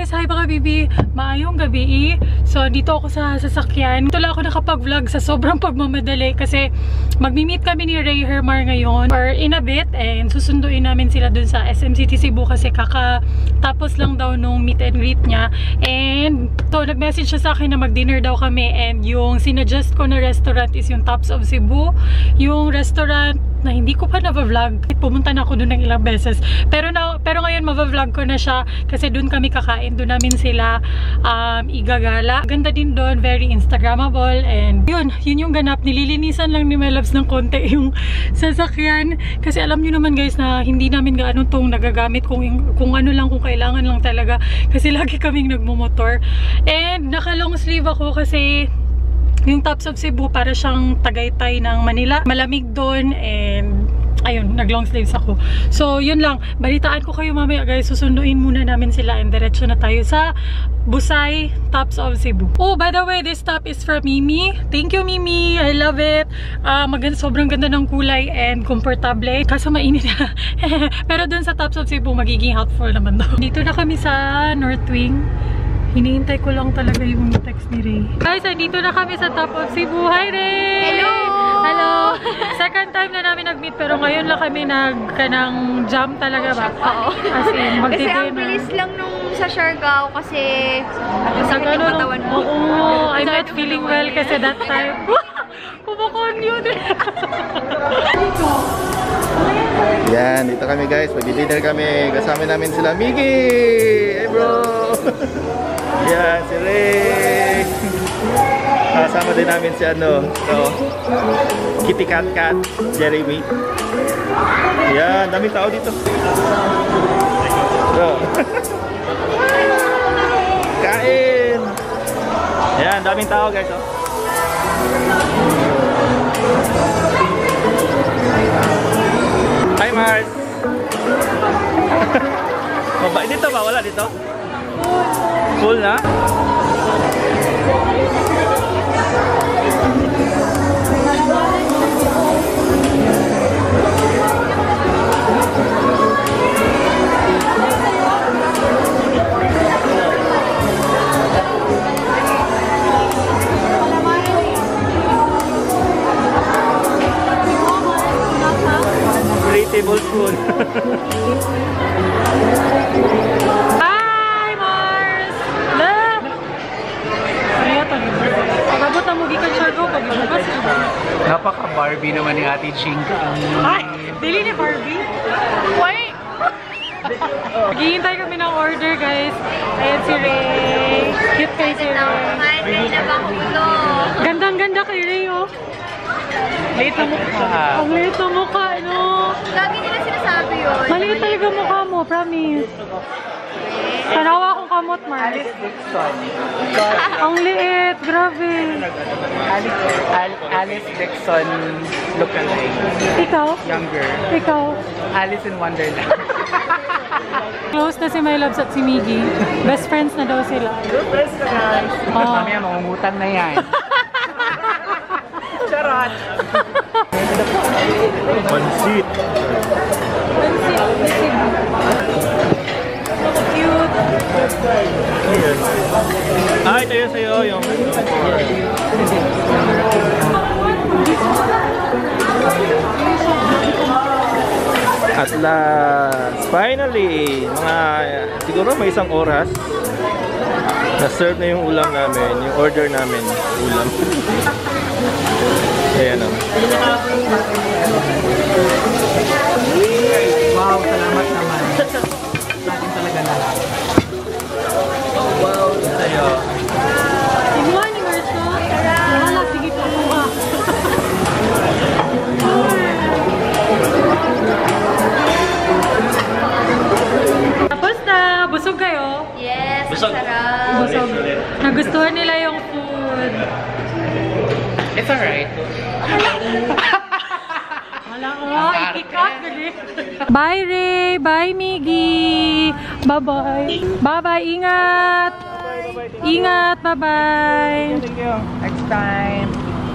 guys! Hi mga bibi! Maayong gabi. So, dito ako sa sasakyan. Ito lang ako nakapag-vlog sa sobrang pagmamadali kasi magmi-meet kami ni Ray Hermar ngayon or in a bit and susunduin namin sila dun sa SM City Cebu kasi kakatapos lang daw nung meet and greet niya. And to, nag-message siya sa akin na mag-dinner daw kami and yung sinuggest ko na restaurant is yung Tops of Cebu. Yung restaurant na hindi ko pa na-vlog. Pumunta na ako doon ng ilang beses. Pero ngayon ma-vlog ko na siya kasi doon kami kakain. Doon namin sila igagala. Ganda din doon. Very Instagrammable. And yun yung ganap. Nililinisan lang ni Melabs ng konti yung sasakyan. Kasi alam nyo naman guys na hindi namin gaano tong nagagamit kung ano lang, kung kailangan lang talaga. Kasi lagi kaming nagmumotor. And naka-long sleeve ako kasi yung Tops of Cebu para siyang Tagaytay ng Manila. Malamig doon and ayun, nag-long sleeves ako. So, yun lang. Balitaan ko kayo mamaya guys. Susunduin muna namin sila and diretso na tayo sa Busay, Tops of Cebu. Oh, by the way, this top is from Mimi. Thank you, Mimi. I love it. Sobrang ganda ng kulay and komportable. Kaso mainit na. Pero dun sa Tops of Cebu, magiging helpful naman daw. Dito na kami sa North Wing. Hinihintay ko lang talaga yung text ni Ray. Guys, andito na kami sa Top of Cebu. Hi, Ray! Hello! Hello! Second time na namin nag-meet pero ngayon lang kami nag-kanang jam talaga ba? Oo. As in, kasi ang bilis lang nung sa Siargao kasi sakit yung katawan mo. Oo, I'm not feeling well kasi that time. Kumakon yun. Yan, dito kami guys. Mag-dinner kami. Kasama namin sila Miggy! Hey bro! Yan, si Ray! Kasama din namin si Kitty Cat Jeremy. Yan, daming tao dito. So, kain! Yan, daming tao guys. Oh. Hi Mars! Mabait dito ba? Wala dito? Full na? Tablespoon. Hi, Mars! Love! Pagabot ang mugikan siya go. Paglabas ka ba? Napaka-Barbie naman ni Ate Chinka. Ay! Dili ni Barbie? Why? Maghihintay kami ng order, guys. Ayan si Ray. Cute kay si Ray. Gandang-ganda kay Ray, oh. Liit na mukha. Ang liit na mukha, no? Lagi nila sinasabi yun. Maliit talaga mukha mo, promise. Tanawa akong kamot, Mars. Alice Dixon. Ang liit, grabe. Alice Dixon lookalike. Ikaw? Younger. Ikaw? Alice in Wonderland. Close na si My Loves at si Miggy. Best friends na daw sila. Good friends na guys. Mamaya mangungutang na yan. Charot! Pansit! Cute! Ito yun sa'yo yung... At last, finally, siguro may isang oras na-serve na yung ulam namin, yung order namin, ulam. Ayan o. Wow, salamat naman. Natin talaga na. Wow, sa'yo. Sinuha ni Marso? Wala, sige pa po ka. Tapos na, busog kayo? Yes, sarap. Busog. Nagustuhan nila yung food. It's alright. Wala ko. Ikikat. Bye, Ray. Bye, Miggy. Bye-bye. Bye-bye. Ingat. Ingat. Bye-bye. Thank you. Next time.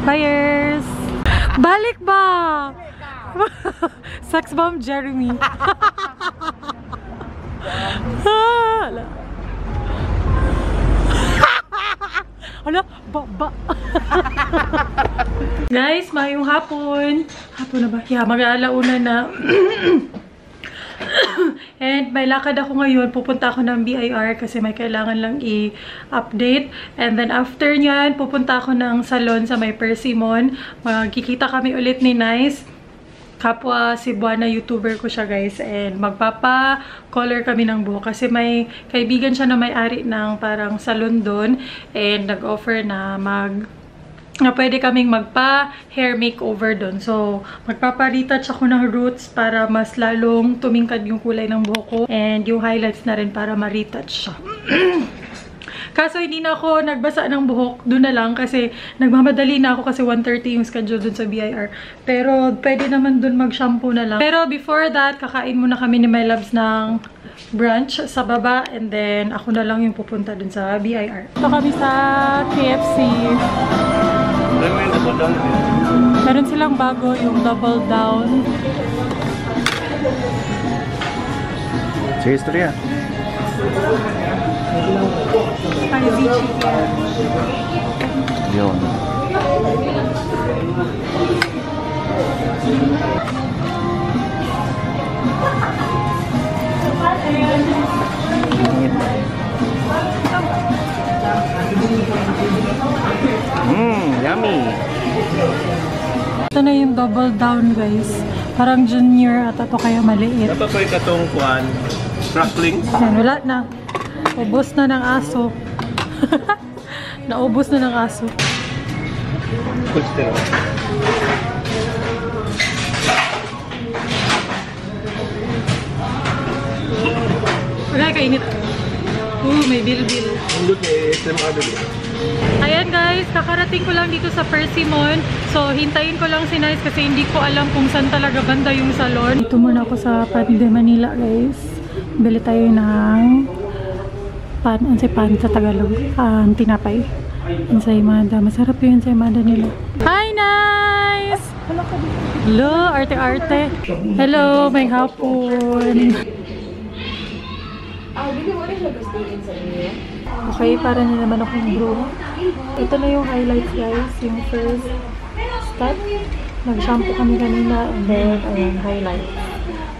Buyers. Balik ba? Sex bomb Jeremy. Ba? Guys, mayong hapon. Hapon na ba? Yeah, mag-aalauna na. And may lakad ako ngayon. Pupunta ako ng BIR kasi may kailangan lang i-update. And then after nyan, pupunta ako ng salon sa may Persimmon. Magkikita kami ulit ni Nice. Kapwa Cebuana YouTuber ko siya, guys. And magpapa-color kami ng buhok. Kasi may kaibigan siya na may-ari ng parang salon doon. And nag-offer na pwede kaming magpa-hair makeover doon. So, magpapa-retouch ako ng roots para mas lalong tumingkad yung kulay ng buhok ko. And yung highlights na rin para ma-retouch siya. Kaso hindi na ako nagbasa ng buhok. Doon na lang kasi nagmamadali na ako kasi 1:30 yung schedule doon sa BIR. Pero pwede naman doon mag-shampoo na lang. Pero before that, kakain muna kami ni My Loves ng brunch sa baba. And then ako na lang yung pupunta doon sa BIR. Ito kami sa KFC. Meron silang bago yung double down. Cheers to rin. Spicy chicken. Yun. Yummy. Ito na yung double down, guys. Parang junior at ito kaya maliit. Dapat po ikatong kuhan. Crackling. Yan, wala na. Ubos na ng aso. Naubos na ng aso. Wala, kainit. May bil-bil. Ayan guys, kakarating ko lang dito sa Persimmon. So, hintayin ko lang si Nice kasi hindi ko alam kung saan talaga banda yung salon. Dito muna ako sa Pan de Manila, guys. Bili tayo ng pan sa Tagalog. Tinapay. Ensaymada. Masarap yung ensaymada nila. Hi, Nice! Hello, arte-arte. Hello, may hapon. Okay, para na naman akong bro. Ito na yung highlights, guys. Yung first step. Nag-shampoo kami kanina and then, ayan, highlights.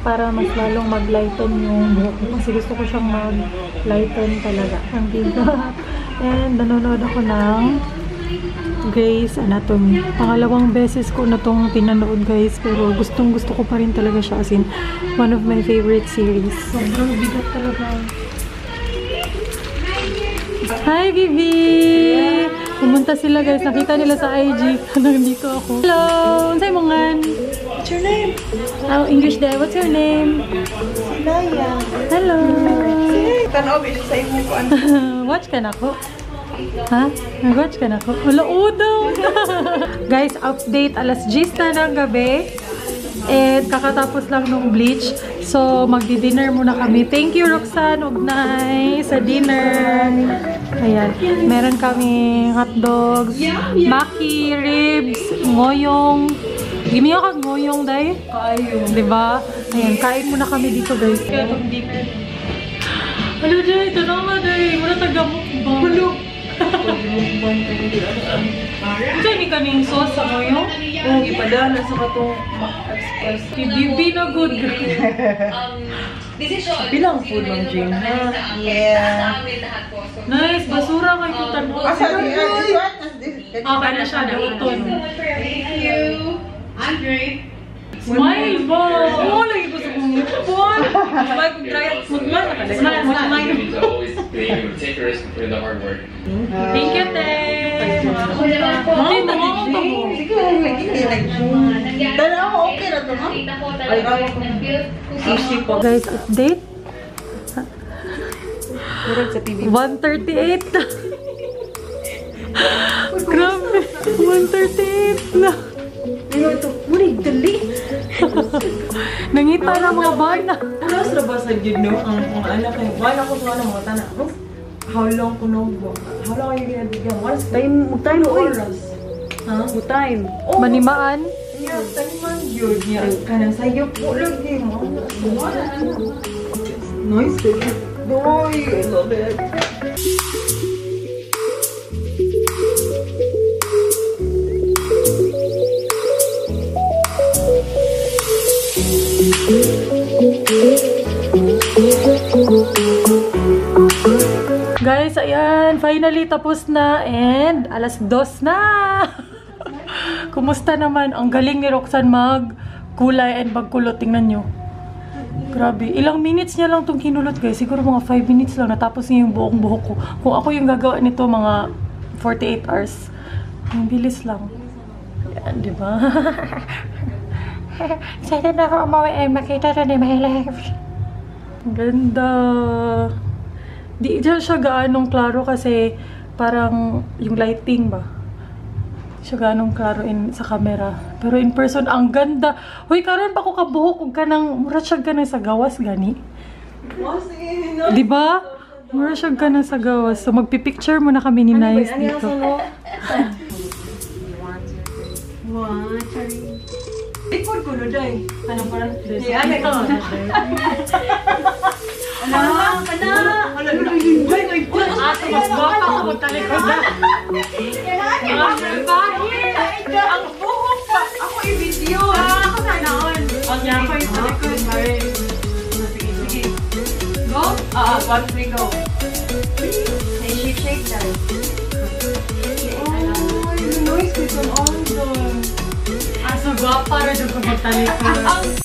Para mas lalong mag-lighten yung buhok ko. Kasi gusto ko siyang mag-lighten talaga. Ang bigat. And nanonood ako ng Grey's Anatomy. Pangalawang beses ko na itong pinanood, guys. Pero gustong gusto ko pa rin talaga siya. As in, one of my favorite series. Sobrang bigat talaga. Hi, Bibi! Pumunta sila, guys. Nakita nila sa IG. Nandito ako. Hello! Sa'yo mo nga? What's your name? Oh, English there. What's your name? Naya. Hello! Tanaw, bilis sa imo ko. Watch ka na ko. Ha? Nag-watch ka na ko? Wala, daw! Guys, update. Alas 10 na ng gabi. And kakatapos lang nung bleach. So, magdi-dinner muna kami. Thank you, Roxanne Ugnay, sa dinner. Ayan. Meron kami hotdogs, maki, ribs, ngoyong. Gimiya ka ngoyong, day? Kaayong. Diba? Ayan, kain muna kami dito, guys. Kaya itong dinner. Hello, day. Ito na nga, day. Wala tagamok ba? Hello. Ito ni kaning sauce sa ngoyong? Oo, ipadala sa katong express. Bibi na good. Bilang food ng gym, ha? Yeah. Nice. Basura kayo yung tanong. Asa na yun? Okay na siya. Nauton. Thank you. I'm great. Smile ba? Oo, lagi ko sa kumupon. Smile kong try. Smile na ka. Smile. Take a risk for the hard work. Thank you, te. Ay, mga mo. Sige, lagi. Tanaw, okay na ito, ha? Ay, sushi po. Guys, update. Murag sa TV. 1:38 na. Grabe. 1:38 na. Ano ito? Mulig, dali. Nangita na mga bana. Ano sa ba sa yun, no? Ang anak ko, wala ko sa mga tanak. How long ko nung how long are you gonna be gone? What's time oras? Ha? Time. Manimaan. Yeah, time man yun. Kanang sayo po lagi mo. Nice, baby. Boy, I love it. Guys, ayan, finally tapos na and alas 2 na. Kumusta naman? Ang galing ni Roxanne mag-kulay and magkulot. Tingnan nyo. Grabe. Ilang minutes niya lang itong kinulot, guys. Siguro mga 5 minutes lang. Natapos niya yung buong buhok ko. Kung ako yung gagawa nito, mga 48 hours. Ang bilis lang. Yan, di ba? Excited na ako umuwi and makita na ni my life. Ganda. Di siya gaanong klaro kasi parang yung lighting ba? Di siya gaanong klaro sa camera. Pero in person, ang ganda. Hoy, karon pa ko kabuhok kung ka nang mura siya ganang sa gawas gani. Di ba? Mura siya ganang sa gawas. So magpipicture muna kami ni Nice dito. Ipod ko day. Ano parang? Ano ito? Ate, mas baka ako magtalikod na. Ang buhok pa! Ako i-video! Ako na noon! Ang niya ako yung talikod. Sige, sige. Go? 1, 3, go. Hey, shake that. Oh, yung noise ko itong on doon. So guwapa rin yung magtalikod.